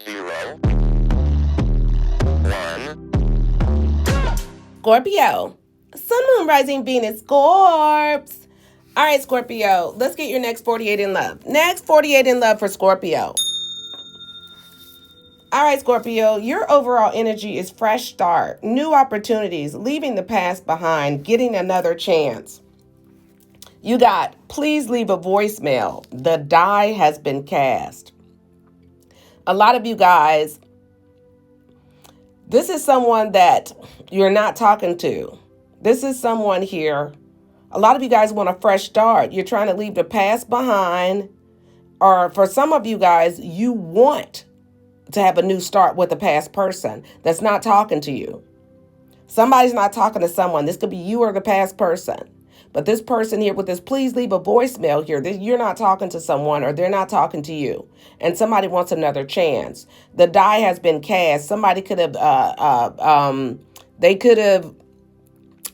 0, 1. Scorpio. Sun, Moon, Rising, Venus, Scorps. All right, Scorpio, let's get your next 48 in love. Next 48 in love for Scorpio. All right, Scorpio, your overall energy is fresh start, new opportunities, leaving the past behind, getting another chance. You got, please leave a voicemail. The die has been cast. A lot of you guys, this is someone that you're not talking to. This is someone here. A lot of you guys want a fresh start. You're trying to leave the past behind. Or for some of you guys, you want to have a new start with a past person that's not talking to you. Somebody's not talking to someone. This could be you or the past person. But this person here with this, please leave a voicemail here. You're not talking to someone or they're not talking to you. And somebody wants another chance. The die has been cast. Somebody could have, they could have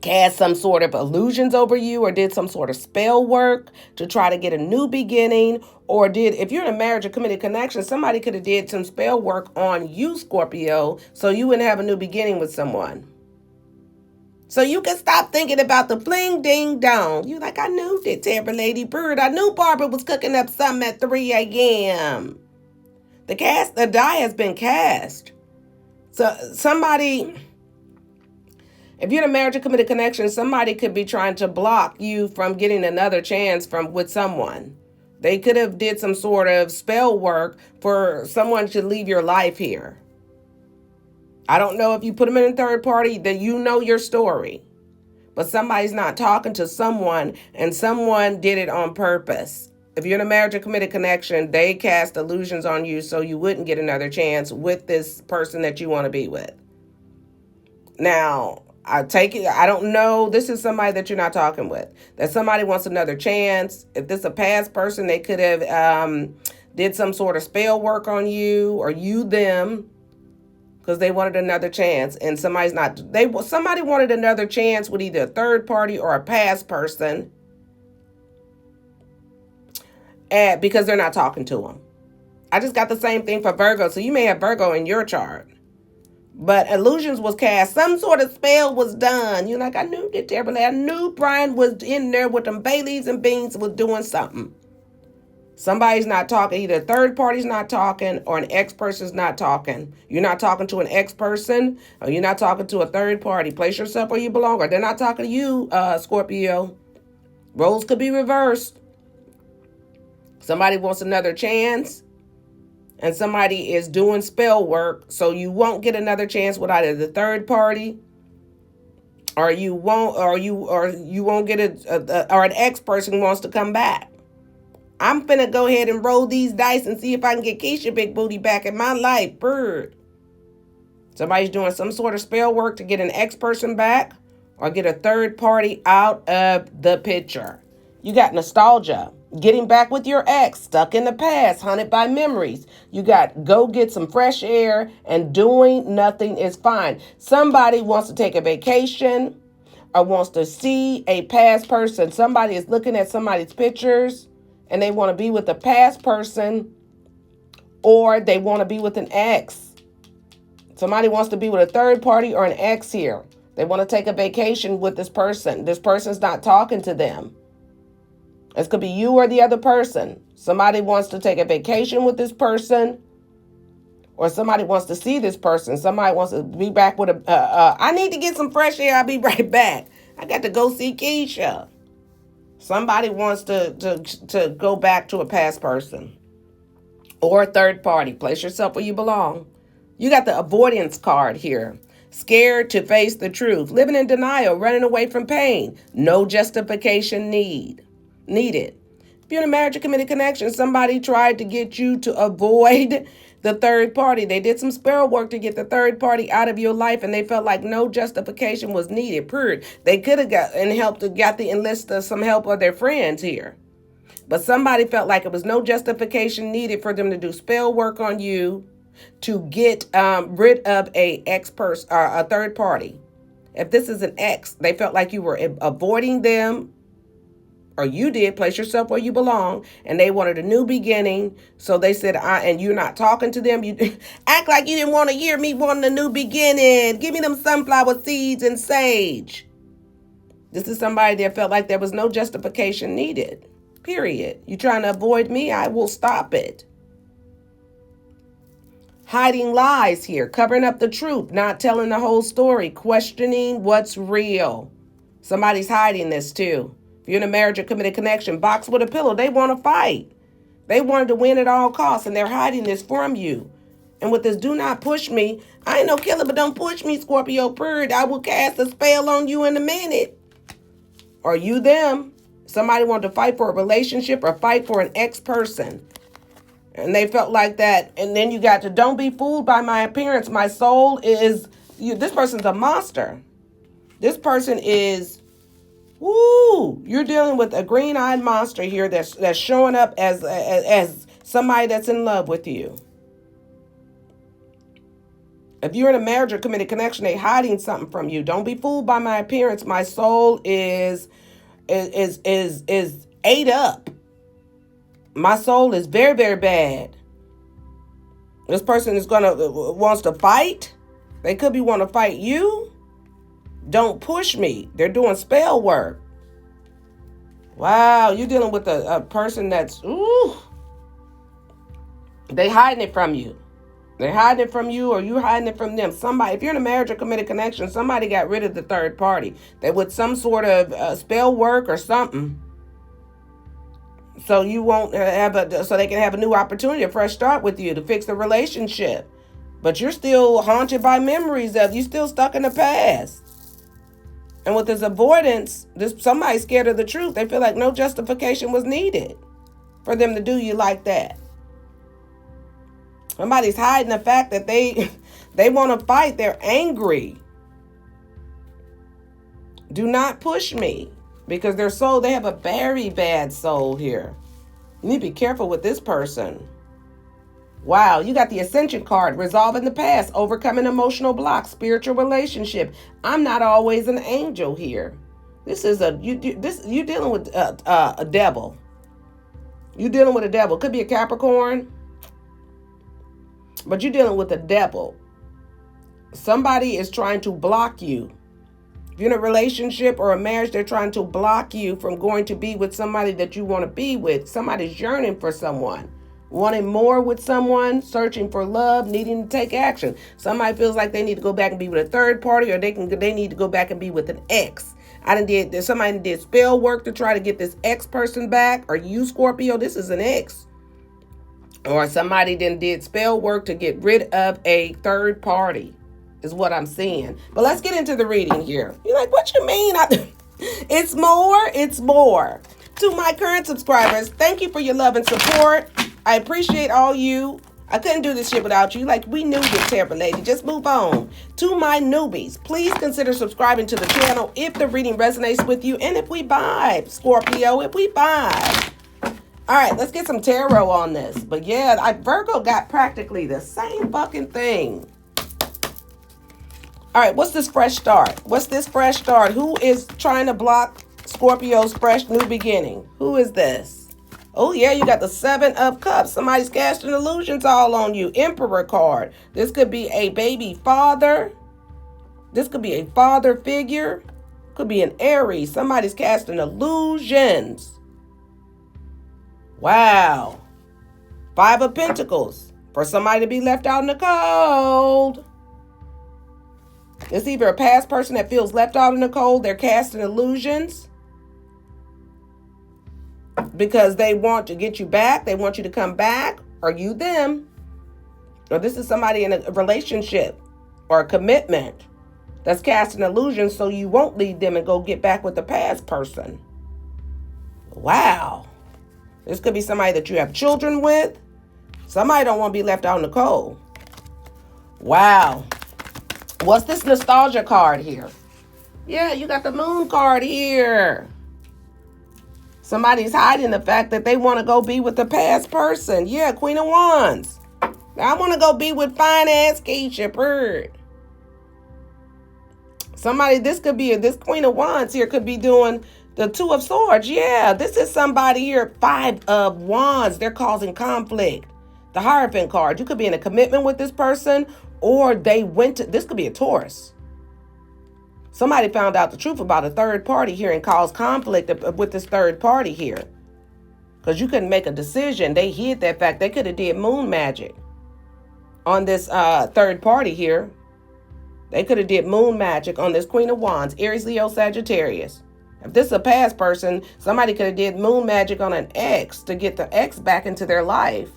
cast some sort of illusions over you or did some sort of spell work to try to get a new beginning, or if you're in a marriage or committed connection, somebody could have did some spell work on you, Scorpio, so you wouldn't have a new beginning with someone. So you can stop thinking about the bling ding dong. You like, I knew that Tampa Lady Bird. I knew Barbara was cooking up something at 3 a.m. The die has been cast. So somebody, if you're in a marriage or committed connection, somebody could be trying to block you from getting another chance with someone. They could have did some sort of spell work for someone to leave your life here. I don't know if you put them in a third party, that you know your story. But somebody's not talking to someone, and someone did it on purpose. If you're in a marriage or committed connection, they cast illusions on you so you wouldn't get another chance with this person that you want to be with. Now, I take it, I don't know, this is somebody that you're not talking with. That somebody wants another chance. If this is a past person, they could have did some sort of spell work on you or you them, because they wanted another chance, and somebody wanted another chance with either a third party or a past person, and because they're not talking to them. I just got the same thing for Virgo, so you may have Virgo in your chart. But illusions was cast. Some sort of spell was done. You're like, I knew that terribly. I knew Brian was in there with them bay leaves and beans, was doing something. Somebody's not talking. Either a third party's not talking or an ex-person's not talking. You're not talking to an ex-person or you're not talking to a third party. Place yourself where you belong, or they're not talking to you, Scorpio. Roles could be reversed. Somebody wants another chance, and somebody is doing spell work, so you won't get another chance with either the third party, or you won't get or an ex-person wants to come back. I'm finna go ahead and roll these dice and see if I can get Keisha Big Booty back in my life. Bird. Somebody's doing some sort of spell work to get an ex-person back or get a third party out of the picture. You got nostalgia. Getting back with your ex, stuck in the past, haunted by memories. You got go get some fresh air, and doing nothing is fine. Somebody wants to take a vacation or wants to see a past person. Somebody is looking at somebody's pictures and they want to be with a past person, or they want to be with an ex. Somebody wants to be with a third party or an ex here. They want to take a vacation with this person. This person's not talking to them. This could be you or the other person. Somebody wants to take a vacation with this person, or somebody wants to see this person. Somebody wants to be back with I need to get some fresh air. I'll be right back. I got to go see Keisha. Somebody wants to go back to a past person or a third party. Place yourself where you belong. You got the avoidance card here. Scared to face the truth. Living in denial. Running away from pain. No justification needed. If you're in a marriage or committed connection, somebody tried to get you to avoid the third party. They did some spell work to get the third party out of your life, and they felt like no justification was needed. Period. They could have got the enlist some help of their friends here, but somebody felt like it was no justification needed for them to do spell work on you to get rid of a ex-person or a third party. If this is an ex, they felt like you were avoiding them or you did, place yourself where you belong, and they wanted a new beginning. So they said, and you're not talking to them. You act like you didn't want to hear me wanting a new beginning. Give me them sunflower seeds and sage. This is somebody that felt like there was no justification needed. Period. You trying to avoid me? I will stop it. Hiding lies here, covering up the truth, not telling the whole story, questioning what's real. Somebody's hiding this too. If you're in a marriage or committed connection, box with a pillow. They want to fight. They wanted to win at all costs, and they're hiding this from you. And with this do not push me, I ain't no killer, but don't push me, Scorpio bird. I will cast a spell on you in a minute. Or you them. Somebody wanted to fight for a relationship or fight for an ex-person. And they felt like that. And then you got to, don't be fooled by my appearance. My soul is, this person's a monster. This person is, you're dealing with a green-eyed monster here that's showing up as somebody that's in love with you. If you're in a marriage or committed connection, they're hiding something from you. Don't be fooled by my appearance. My soul is ate up. My soul is very, very bad. This person wants to fight. They could be want to fight you. Don't push me. They're doing spell work. Wow, you're dealing with a person that's, they hiding it from you. They're hiding it from you, or you hiding it from them. Somebody, if you're in a marriage or committed connection, somebody got rid of the third party. They with some sort of spell work or something. So you won't so they can have a new opportunity, a fresh start with you to fix the relationship. But you're still haunted by memories of you, still stuck in the past. And with this avoidance, somebody's scared of the truth. They feel like no justification was needed for them to do you like that. Somebody's hiding the fact that they want to fight. They're angry. Do not push me. Because their soul, they have a very bad soul here. You need to be careful with this person. Wow, you got the Ascension card. Resolving the past, overcoming emotional blocks, spiritual relationship. I'm not always an angel here. This is you dealing with a devil. You dealing with a devil. Could be a Capricorn, but you're dealing with a devil. Somebody is trying to block you. If you're in a relationship or a marriage, they're trying to block you from going to be with somebody that you want to be with. Somebody's yearning for someone, wanting more with someone, searching for love, needing to take action. Somebody feels like they need to go back and be with a third party, or they need to go back and be with an ex. Somebody did spell work to try to get this ex person back. Or you, Scorpio, this is an ex. Or somebody did spell work to get rid of a third party. Is what I'm seeing. But let's get into the reading here. You're like, what you mean? It's more. To my current subscribers, thank you for your love and support. I appreciate all you. I couldn't do this shit without you. Like, we knew you, Terra Lady. Just move on. To my newbies, please consider subscribing to the channel if the reading resonates with you. And if we vibe, Scorpio, if we vibe. All right, let's get some tarot on this. But yeah, Virgo got practically the same fucking thing. All right, what's this fresh start? What's this fresh start? Who is trying to block Scorpio's fresh new beginning? Who is this? Oh, yeah, you got the 7 of Cups. Somebody's casting illusions all on you. Emperor card. This could be a baby father. This could be a father figure. Could be an Aries. Somebody's casting illusions. Wow. 5 of Pentacles. For somebody to be left out in the cold. It's either a past person that feels left out in the cold. They're casting illusions because they want to get you back. They want you to come back, or you them. Or this is somebody in a relationship or a commitment that's casting illusions so you won't leave them and go get back with the past person. Wow. This could be somebody that you have children with. Somebody don't want to be left out in the cold. Wow. What's this nostalgia card here? Yeah, you got the moon card here. Somebody's hiding the fact that they want to go be with the past person. Yeah, Queen of Wands. I want to go be with finance Keisha Bird. Somebody, this Queen of Wands here could be doing The Two of Swords, yeah. This is somebody here, Five of Wands. They're causing conflict. The Hierophant card. You could be in a commitment with this person, or they went to, this could be a Taurus. Somebody found out the truth about a third party here and caused conflict with this third party here. Because you couldn't make a decision. They hid that fact. They could have did moon magic on this third party here. They could have did moon magic on this Queen of Wands, Aries, Leo, Sagittarius. If this is a past person, somebody could have did moon magic on an ex to get the ex back into their life.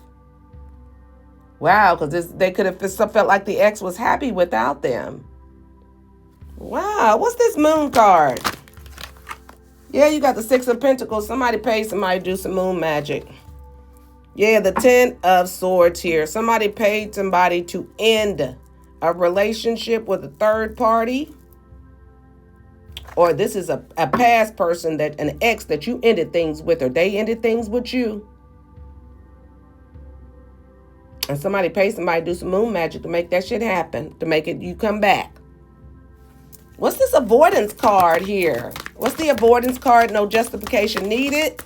Wow, because they could have felt like the ex was happy without them. Wow, what's this moon card? Yeah, you got the Six of Pentacles. Somebody paid somebody to do some moon magic. Yeah, the Ten of Swords here. Somebody paid somebody to end a relationship with a third party. Or this is a past person, that an ex that you ended things with, or they ended things with you. And somebody paid somebody to do some moon magic to make that shit happen, to make it you come back. What's this avoidance card here? What's the avoidance card? No justification needed.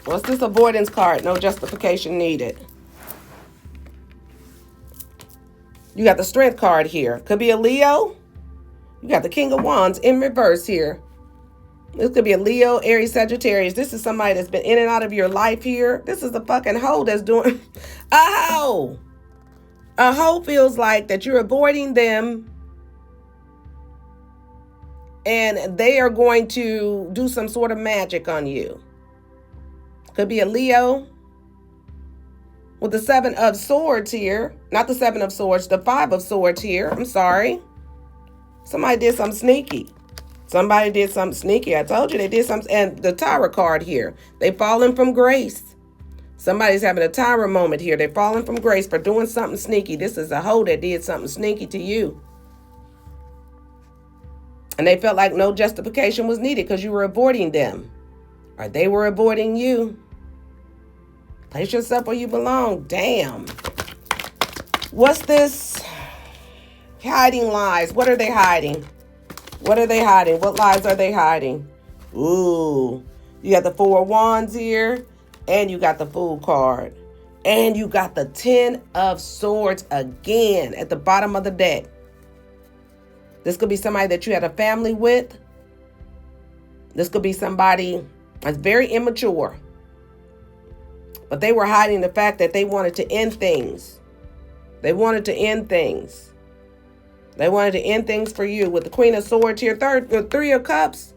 What's this avoidance card? No justification needed. You got the Strength card here. Could be a Leo. You got the King of Wands in reverse here. This could be a Leo, Aries, Sagittarius. This is somebody that's been in and out of your life here. This is a fucking hoe that's doing a hoe. A hoe feels like that you're avoiding them and they are going to do some sort of magic on you. Could be a Leo with the Seven of Swords here. Not the Seven of Swords, the Five of Swords here. I'm sorry. Somebody did something sneaky. Somebody did something sneaky. I told you they did something. And the Tower card here. They've fallen from grace. Somebody's having a Tower moment here. They're falling from grace for doing something sneaky. This is a hoe that did something sneaky to you. And they felt like no justification was needed because you were avoiding them. Or they were avoiding you. Place yourself where you belong. Damn. What's this? Hiding lies. What are they hiding? What are they hiding? What lies are they hiding? Ooh. You got the Four of Wands here. And you got the Fool card. And you got the Ten of Swords again at the bottom of the deck. This could be somebody that you had a family with. This could be somebody that's very immature. But they were hiding the fact that they wanted to end things. They wanted to end things. They wanted to end things for you. With the Queen of Swords here, the Three of Cups.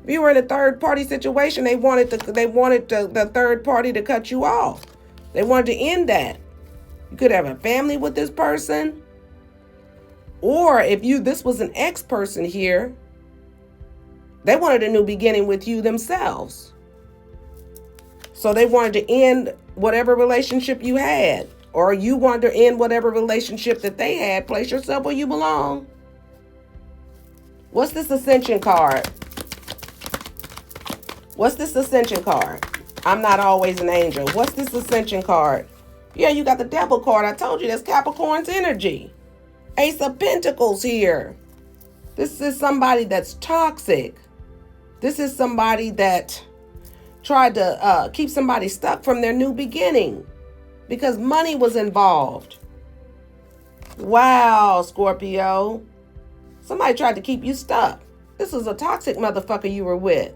If you were in a third party situation, they wanted the third party to cut you off. They wanted to end that. You could have a family with this person. Or if this was an ex person here, they wanted a new beginning with you themselves. So they wanted to end whatever relationship you had. Or you wanted to end whatever relationship that they had. Place yourself where you belong. What's this Ascension card? What's this Ascension card? I'm not always an angel. What's this Ascension card? Yeah, you got the Devil card. I told you that's Capricorn's energy. Ace of Pentacles here. This is somebody that's toxic. This is somebody that tried to keep somebody stuck from their new beginning because money was involved. Wow, Scorpio. Somebody tried to keep you stuck. This was a toxic motherfucker you were with.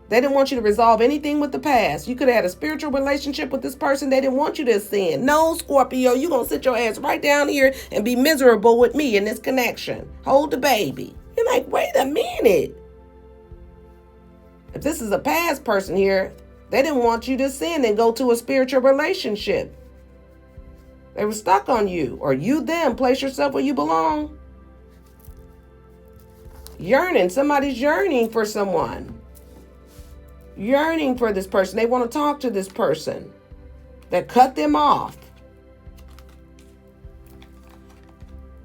They didn't want you to resolve anything with the past. You could have had a spiritual relationship with this person. They didn't want you to ascend. No, Scorpio, you're going to sit your ass right down here and be miserable with me in this connection. Hold the baby. You're like, wait a minute. If this is a past person here, they didn't want you to ascend and go to a spiritual relationship. They were stuck on you. Or you them. Place yourself where you belong. Yearning. Somebody's yearning for someone. Yearning for this person. They want to talk to this person that cut them off.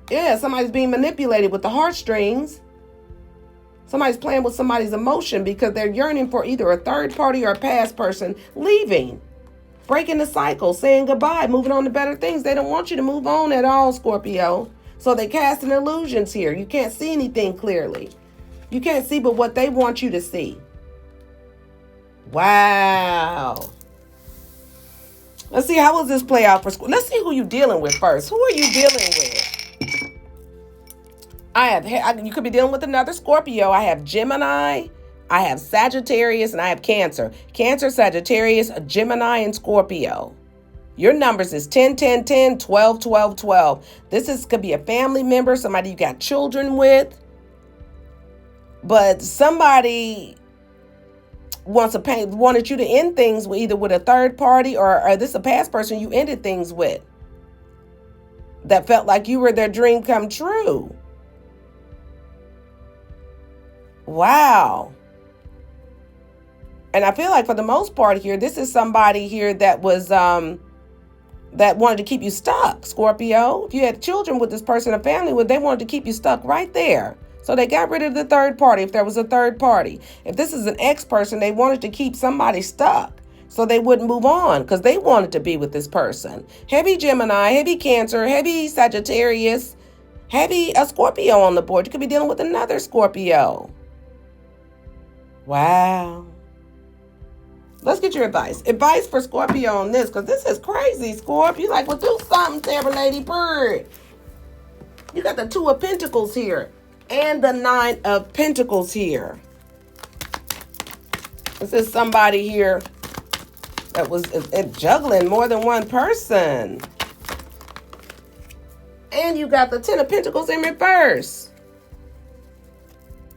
Yeah, somebody's being manipulated with the heartstrings. Somebody's playing with somebody's emotion because they're yearning for either a third party or a past person leaving, breaking the cycle, saying goodbye, moving on to better things. They don't want you to move on at all, Scorpio. So they casting illusions here. You can't see anything clearly. You can't see but what they want you to see. Wow. Let's see, how will this play out for school? Let's see who you're dealing with first. Who are you dealing with? You could be dealing with another Scorpio. I have Gemini, I have Sagittarius, and I have Cancer. Cancer, Sagittarius, Gemini, and Scorpio. Your numbers is 10, 10, 10, 12, 12, 12. Could be a family member, somebody you got children with. But somebody wanted you to end things either with a third party or this is a past person you ended things with that felt like you were their dream come true. Wow. And I feel like for the most part here, this is somebody here that was that wanted to keep you stuck, Scorpio. If you had children with this person, a family with, they wanted to keep you stuck right there. So they got rid of the third party if there was a third party. If this is an ex-person, they wanted to keep somebody stuck so they wouldn't move on because they wanted to be with this person. Heavy Gemini, heavy Cancer, heavy Sagittarius, heavy a Scorpio on the board. You could be dealing with another Scorpio. Wow. Let's get your advice. Advice for Scorpio on this, because this is crazy, Scorpio. You like, well, do something, Sarah Lady Bird. You got the 2 of Pentacles here and the 9 of Pentacles here. This is somebody here that was juggling more than one person. And you got the 10 of Pentacles in reverse.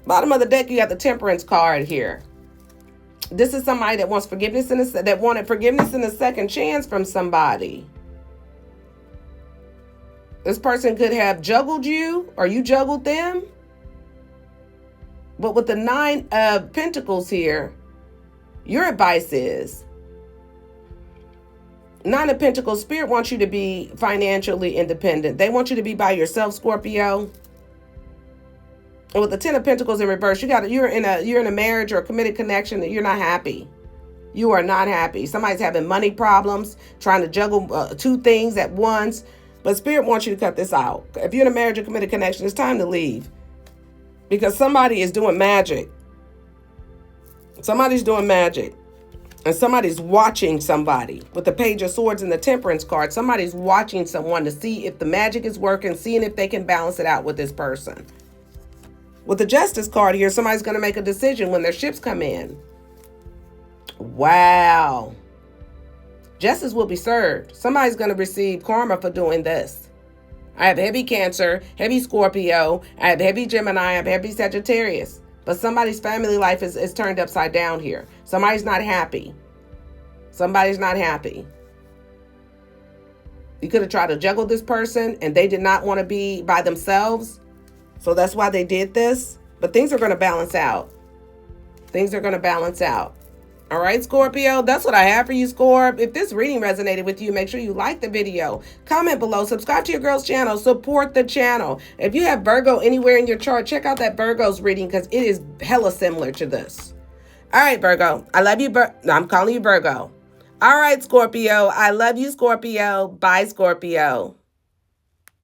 Bottom of the deck, you got the Temperance card here. This is somebody that wants forgiveness that wanted forgiveness and a second chance from somebody. This person could have juggled you or you juggled them. But with the 9 of Pentacles here, your advice is 9 of Pentacles, Spirit wants you to be financially independent. They want you to be by yourself, Scorpio. And with the 10 of Pentacles in reverse, you're in a marriage or a committed connection that you're not happy. You are not happy. Somebody's having money problems, trying to juggle 2 things at once. But Spirit wants you to cut this out. If you're in a marriage or committed connection, it's time to leave. Because somebody is doing magic. Somebody's doing magic. And somebody's watching somebody. With the Page of Swords and the Temperance card, somebody's watching someone to see if the magic is working, seeing if they can balance it out with this person. With the Justice card here, somebody's going to make a decision when their ships come in. Wow. Justice will be served. Somebody's going to receive karma for doing this. I have heavy Cancer, heavy Scorpio, I have heavy Gemini, I have heavy Sagittarius. But somebody's family life is turned upside down here. Somebody's not happy. Somebody's not happy. You could have tried to juggle this person and they did not want to be by themselves. So that's why they did this. But things are going to balance out. Things are going to balance out. All right, Scorpio, that's what I have for you, Scorp. If this reading resonated with you, make sure you like the video, comment below, subscribe to your girl's channel, support the channel. If you have Virgo anywhere in your chart, check out that Virgo's reading because it is hella similar to this. All right, Virgo, I love you. No, I'm calling you Virgo. All right, Scorpio, I love you, Scorpio. Bye, Scorpio.